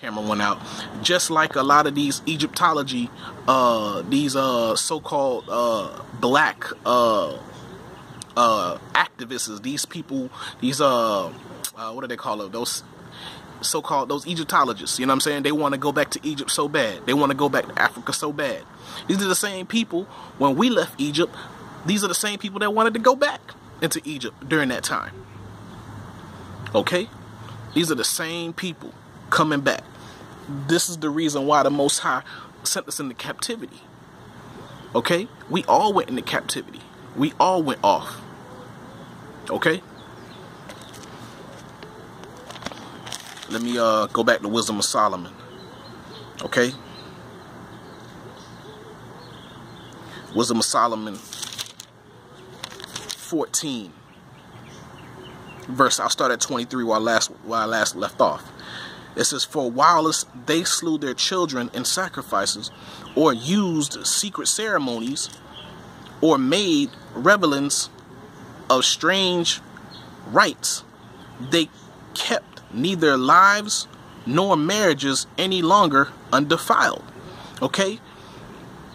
camera went out. Just like a lot of these Egyptology, these so-called black activists, these people, these what do they call them? Those so-called, those Egyptologists, you know what I'm saying? They want to go back to Egypt so bad. They want to go back to Africa so bad. These are the same people, when we left Egypt, these are the same people that wanted to go back into Egypt during that time. Okay? These are the same people coming back. This is the reason why the Most High sent us into captivity. Okay? We all went into captivity. We all went off. Okay? Let me go back to Wisdom of Solomon. Okay? Wisdom of Solomon 14. Verse, I'll start at 23 while I last left off. It says, for whilst they slew their children in sacrifices, or used secret ceremonies, or made revelings of strange rites, they kept neither lives nor marriages any longer undefiled. Okay?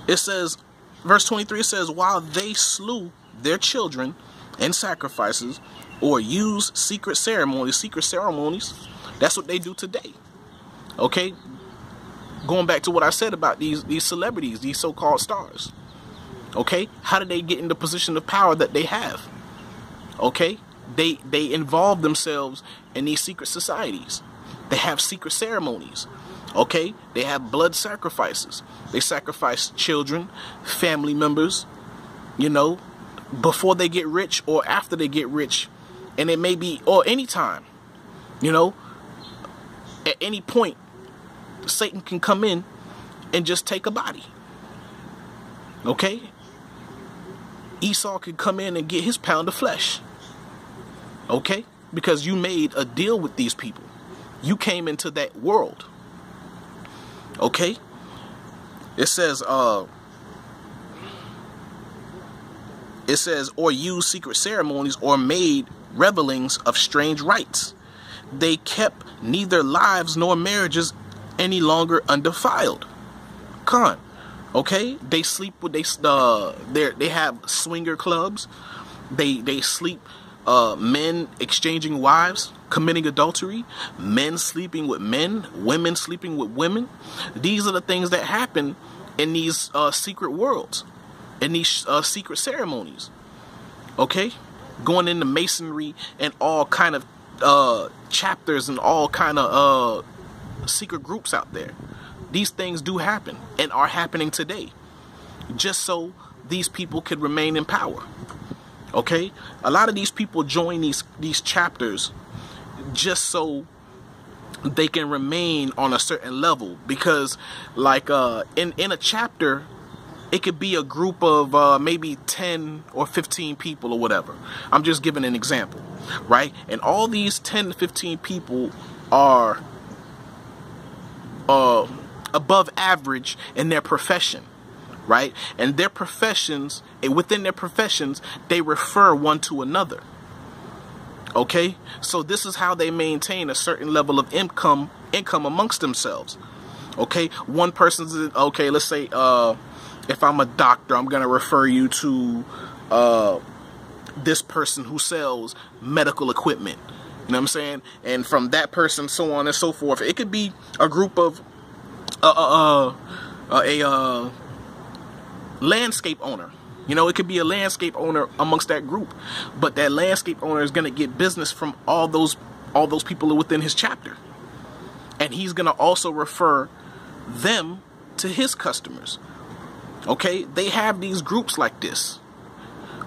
It says, verse 23 says, while they slew their children in sacrifices, or used secret ceremonies, that's what they do today. Okay? Going back to what I said about these celebrities, these so-called stars. Okay? How did they get in the position of power that they have? Okay? They involve themselves in these secret societies. They have secret ceremonies. Okay? They have blood sacrifices. They sacrifice children, family members, you know, before they get rich or after they get rich. And it may be, or any time, you know, at any point, Satan can come in and just take a body. Okay? Esau could come in and get his pound of flesh. Okay? Because you made a deal with these people. You came into that world. Okay? It says, or used secret ceremonies, or made revelings of strange rites. They kept neither lives nor marriages any longer undefiled. Con. Okay? They sleep with, they have swinger clubs. They sleep, men exchanging wives, committing adultery, men sleeping with men, women sleeping with women. These are the things that happen in these secret worlds, in these secret ceremonies. Okay? Going into masonry and all kind of chapters and all kind of secret groups out there. These things do happen and are happening today, just so these people could remain in power. Okay? A lot of these people join these chapters just so they can remain on a certain level, because like in a chapter, it could be a group of maybe 10 or 15 people or whatever. I'm just giving an example, right? And all these 10 to 15 people are above average in their profession, right? And their professions, and within their professions, they refer one to another. Okay? So this is how they maintain a certain level of income amongst themselves. Okay? One person's, okay, let's say, if I'm a doctor, I'm going to refer you to this person who sells medical equipment. You know what I'm saying? And from that person, so on and so forth. It could be a group of a landscape owner. You know, it could be a landscape owner amongst that group. But that landscape owner is going to get business from all those people within his chapter. And he's going to also refer them to his customers. Okay, they have these groups like this.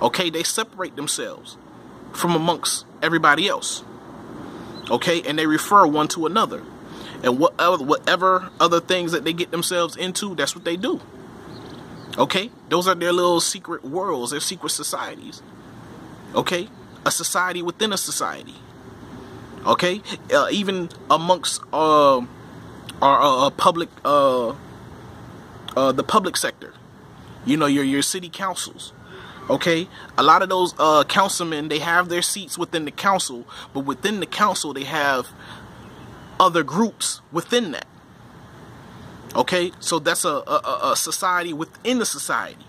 Okay, they separate themselves from amongst everybody else. Okay, and they refer one to another. And whatever other things that they get themselves into, that's what they do. Okay, those are their little secret worlds, their secret societies. Okay, a society within a society. Okay, even amongst our public, the public sector. You know, your city councils. Okay, a lot of those councilmen, they have their seats within the council, but within the council they have other groups within that. Okay, so that's a society within the society.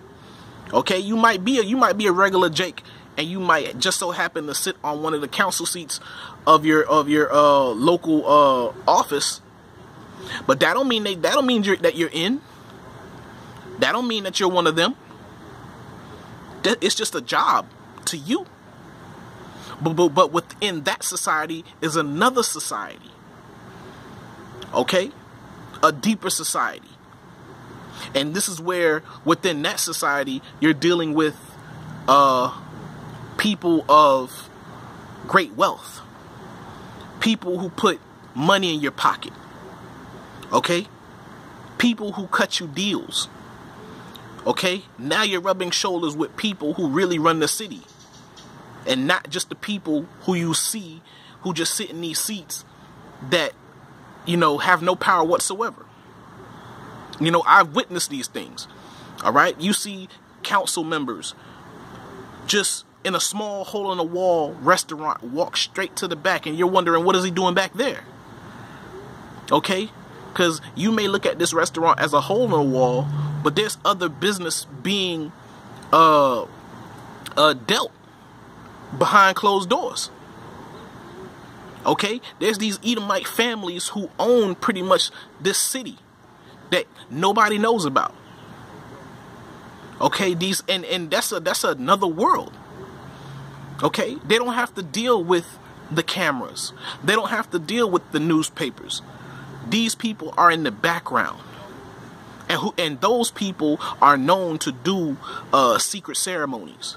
Okay, you might be a regular Jake, and you might just so happen to sit on one of the council seats of your local office, but that don't mean that you're in. That don't mean that you're one of them. It's just a job to you. But within that society is another society. Okay? A deeper society. And this is where within that society you're dealing with people of great wealth. People who put money in your pocket. Okay? People who cut you deals. Okay? Now you're rubbing shoulders with people who really run the city. And not just the people who you see who just sit in these seats that, you know, have no power whatsoever. You know, I've witnessed these things. All right? You see council members just in a small hole in the wall restaurant walk straight to the back, and you're wondering, what is he doing back there? Okay? Because you may look at this restaurant as a hole in the wall, but there's other business being dealt behind closed doors. Okay? There's these Edomite families who own pretty much this city that nobody knows about. Okay? And that's another world. Okay? They don't have to deal with the cameras. They don't have to deal with the newspapers. These people are in the background. And those people are known to do secret ceremonies.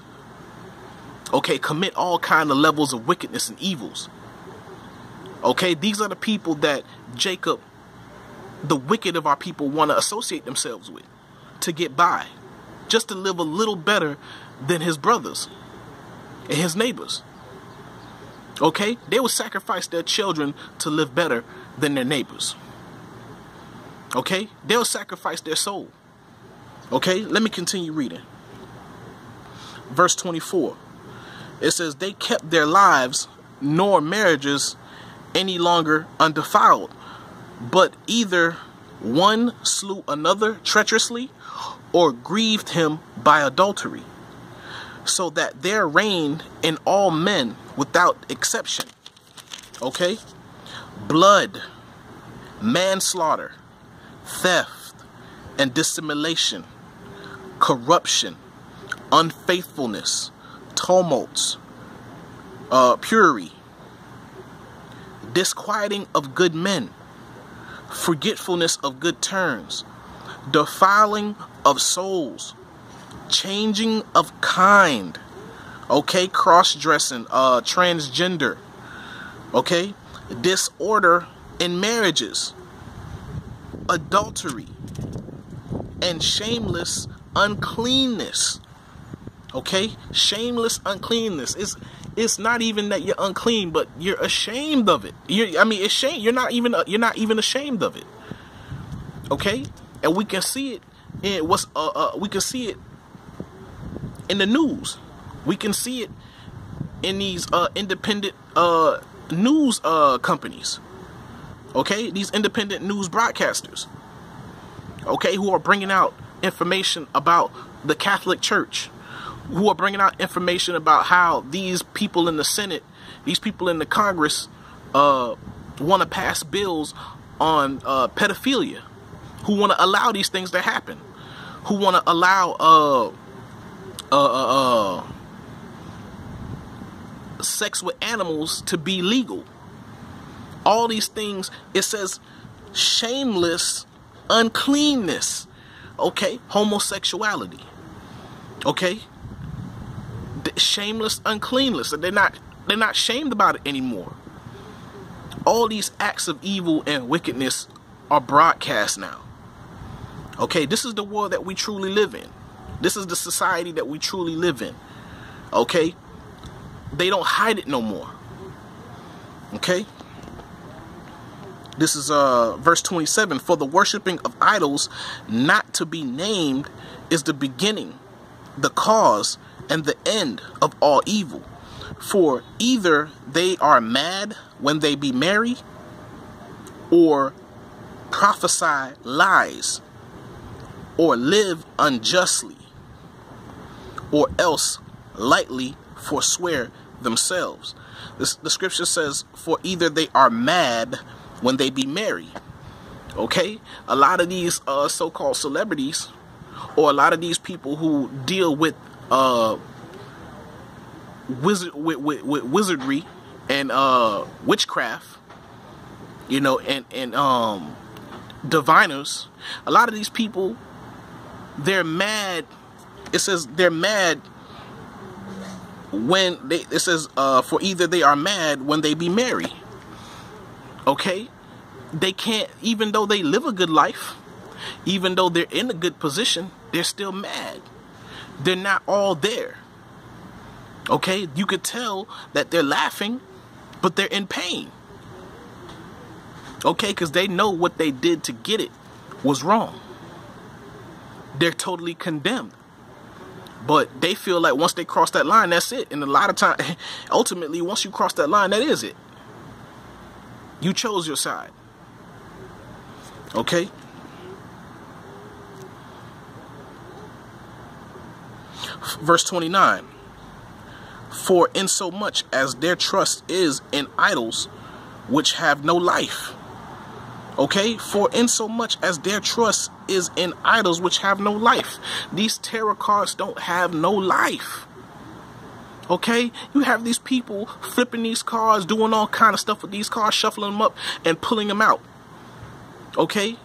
Okay, commit all kind of levels of wickedness and evils. Okay, these are the people that Jacob, the wicked of our people, want to associate themselves with to get by, just to live a little better than his brothers and his neighbors. Okay, they will sacrifice their children to live better than their neighbors. Okay, they'll sacrifice their soul. Okay, let me continue reading. Verse 24. It says, they kept their lives nor marriages any longer undefiled, but either one slew another treacherously or grieved him by adultery, so that there reigned in all men without exception. Okay? Blood, manslaughter, theft, and dissimulation, corruption, unfaithfulness, tumults, fury, disquieting of good men, forgetfulness of good turns, defiling of souls, changing of kind, okay, cross-dressing, transgender, okay, disorder in marriages, adultery, and shameless uncleanness. Okay, shameless uncleanness. It's not even that you're unclean, but you're ashamed of it. It's shame. You're not even ashamed of it. Okay, and we can see it in we can see it in the news. We can see it in these independent news companies. Okay, these independent news broadcasters. Okay, who are bringing out information about the Catholic Church, who are bringing out information about how these people in the Senate, these people in the Congress, want to pass bills on pedophilia, who want to allow these things to happen, who want to allow sex with animals to be legal. All these things, it says shameless uncleanness. Okay, homosexuality. Okay, shameless uncleanness. They're not shamed about it anymore. All these acts of evil and wickedness are broadcast now. Okay, this is the world that we truly live in. This is the society that we truly live in. Okay, they don't hide it no more. Okay, this is verse 27. For the worshiping of idols not to be named is the beginning, the cause, and the end of all evil. For either they are mad when they be merry, or prophesy lies, or live unjustly, or else lightly forswear themselves. The scripture says, for either they are mad when they be merry. Okay? A lot of these so-called celebrities, or a lot of these people who deal with wizardry and witchcraft, you know, and diviners, a lot of these people, they're mad. It says they're mad when they, it says for either they are mad when they be merry. Okay? They can't, even though they live a good life, even though they're in a good position, they're still mad. They're not all there. Okay? You could tell that they're laughing, but they're in pain. Okay? Because they know what they did to get it was wrong. They're totally condemned. But they feel like once they cross that line, that's it. And a lot of times, ultimately, once you cross that line, that is it. You chose your side. Okay? Verse 29. For insomuch as their trust is in idols which have no life. Okay? For insomuch as their trust is in idols which have no life. These tarot cards don't have no life. Okay? You have these people flipping these cards, doing all kind of stuff with these cards, shuffling them up and pulling them out. Okay?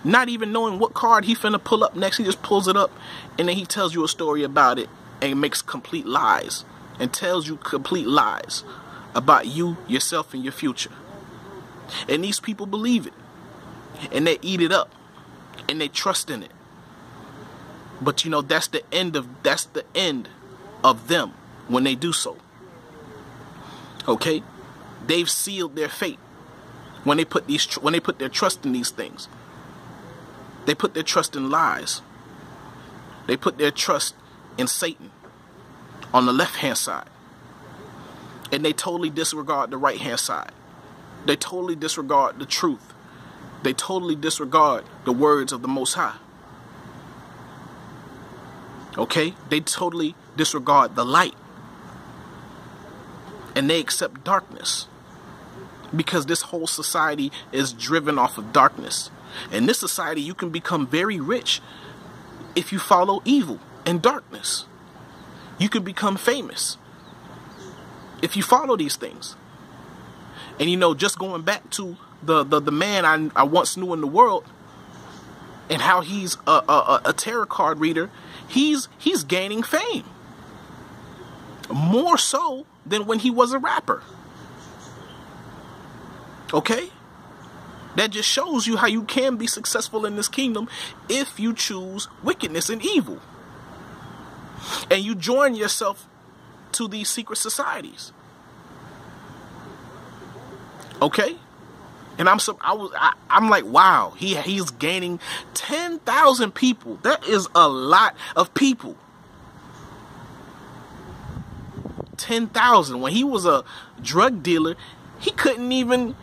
Not even knowing what card he finna pull up next. He just pulls it up and then he tells you a story about it and makes complete lies. And tells you complete lies about you, yourself, and your future. And these people believe it. And they eat it up. And they trust in it. But you know, that's the end of them when they do so. Okay? They've sealed their fate when they put their trust in these things. They put their trust in lies. They put their trust in Satan on the left-hand side. And they totally disregard the right-hand side. They totally disregard the truth. They totally disregard the words of the Most High. Okay? They totally disregard the light. And they accept darkness. Because this whole society is driven off of darkness. In this society, you can become very rich if you follow evil and darkness. You can become famous if you follow these things. And you know, just going back to the man I once knew in the world, and how he's a tarot card reader, he's gaining fame. More so than when he was a rapper. Okay? That just shows you how you can be successful in this kingdom if you choose wickedness and evil. And you join yourself to these secret societies. Okay? And I'm like, wow, he's gaining 10,000 people. That is a lot of people. 10,000. When he was a drug dealer, he couldn't even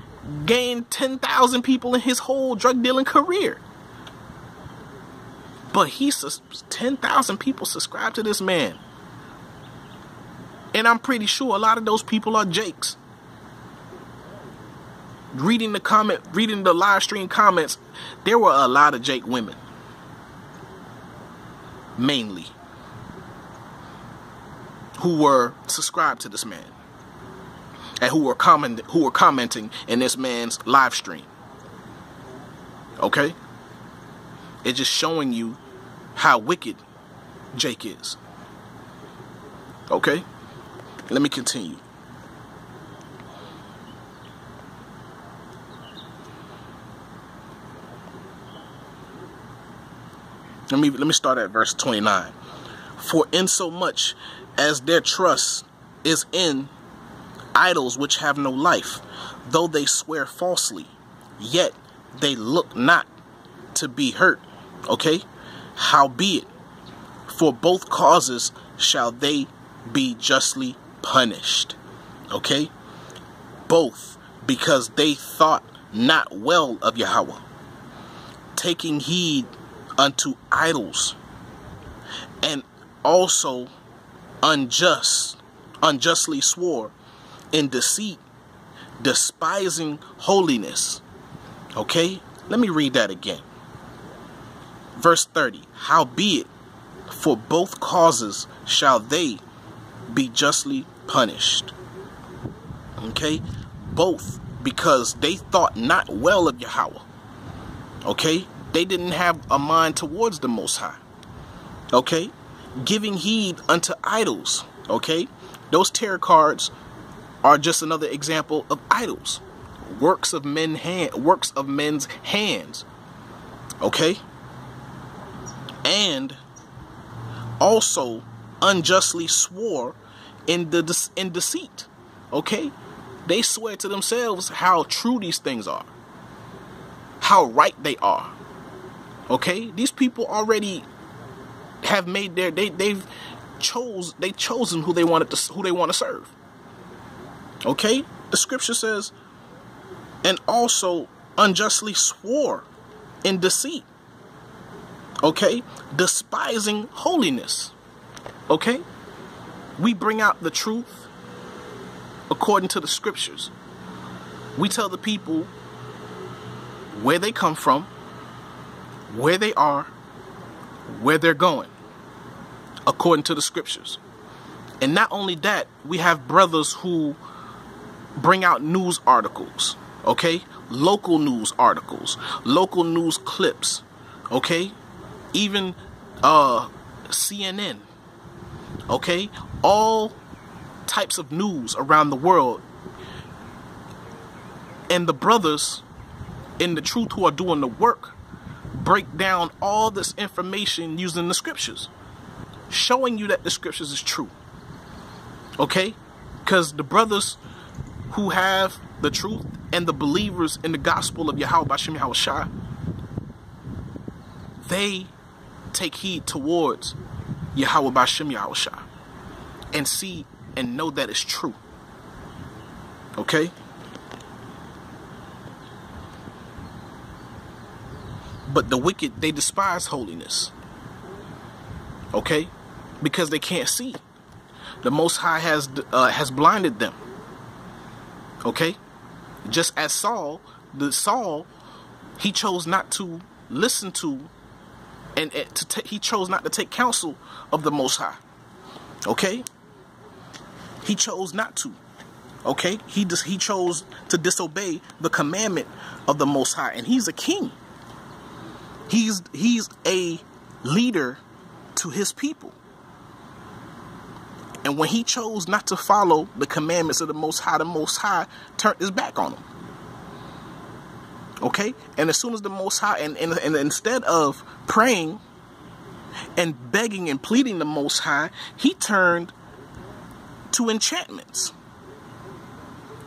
gain 10,000 people in his whole drug dealing career. But 10,000 people subscribe to this man. And I'm pretty sure a lot of those people are Jakes. Reading the live stream comments, there were a lot of Jake women. Mainly. Who were subscribed to this man. And who were commenting in this man's live stream. Okay? It's just showing you how wicked Jake is. Okay? Let me continue. Let me start at verse 29. For insomuch as their trust is in idols which have no life, though they swear falsely, yet they look not to be hurt. Okay? Howbeit, for both causes shall they be justly punished. Okay? Both, because they thought not well of Yahweh, taking heed unto idols, and also unjustly swore in deceit, despising holiness. Okay, let me read that again. Verse 30, howbeit, for both causes shall they be justly punished. Okay, both, because they thought not well of Yahweh. Okay, they didn't have a mind towards the Most High. Okay, giving heed unto idols. Okay, those tarot cards are just another example of idols, works of men's hands. Okay, and also unjustly swore in deceit. Okay, they swear to themselves how true these things are, how right they are. Okay, these people already have made their they've chosen who they want to serve. Okay, the scripture says, and also unjustly swore in deceit. Okay, despising holiness. Okay, we bring out the truth according to the scriptures. We tell the people where they come from, where they are, where they're going, according to the scriptures. And not only that, we have brothers who bring out news articles, okay, local news articles, local news clips, okay, even CNN, okay, all types of news around the world. And the brothers in the truth who are doing the work break down all this information using the scriptures, showing you that the scriptures is true. Okay, because the brothers who have the truth and the believers in the gospel of Yahweh B'Shem Yahweh Shai, they take heed towards Yahweh B'Shem Yahweh Shai and see and know that it's true. Okay, but the wicked, they despise holiness. Okay, because they can't see. The Most High has blinded them. Okay, just as Saul, he chose not to listen to, and he chose not to take counsel of the Most High. Okay, he chose not to. Okay, he chose to disobey the commandment of the Most High, and he's a king. He's a leader to his people. And when he chose not to follow the commandments of the Most High turned his back on him. Okay? And as soon as the Most High, and instead of praying and begging and pleading the Most High, he turned to enchantments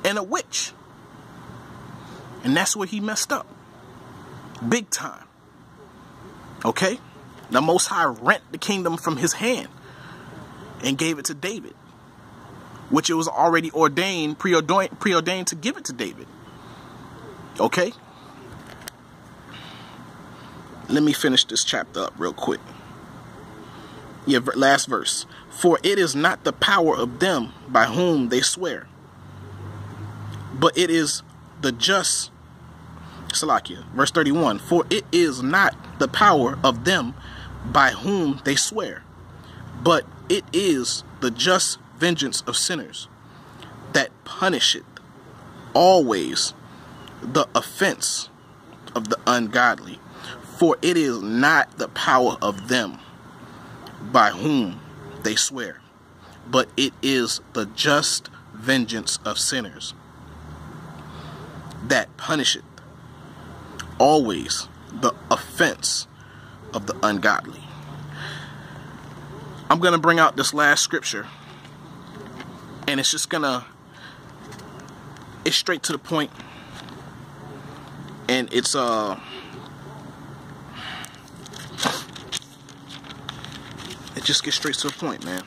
and a witch. And that's where he messed up. Big time. Okay? The Most High rent the kingdom from his hand and gave it to David, which it was already preordained to give it to David. Okay? Let me finish this chapter up real quick. Yeah, last verse. For it is not the power of them by whom they swear, but it is the just. Salakia, verse 31. For it is not the power of them by whom they swear, but it is the just vengeance of sinners that punisheth always the offense of the ungodly. For it is not the power of them by whom they swear, but it is the just vengeance of sinners that punisheth always the offense of the ungodly. I'm going to bring out this last scripture, and it's straight to the point, and it just gets straight to the point, man.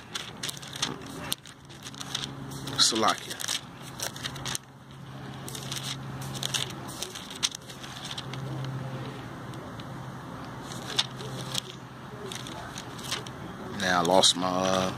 Salakia. Man, I lost my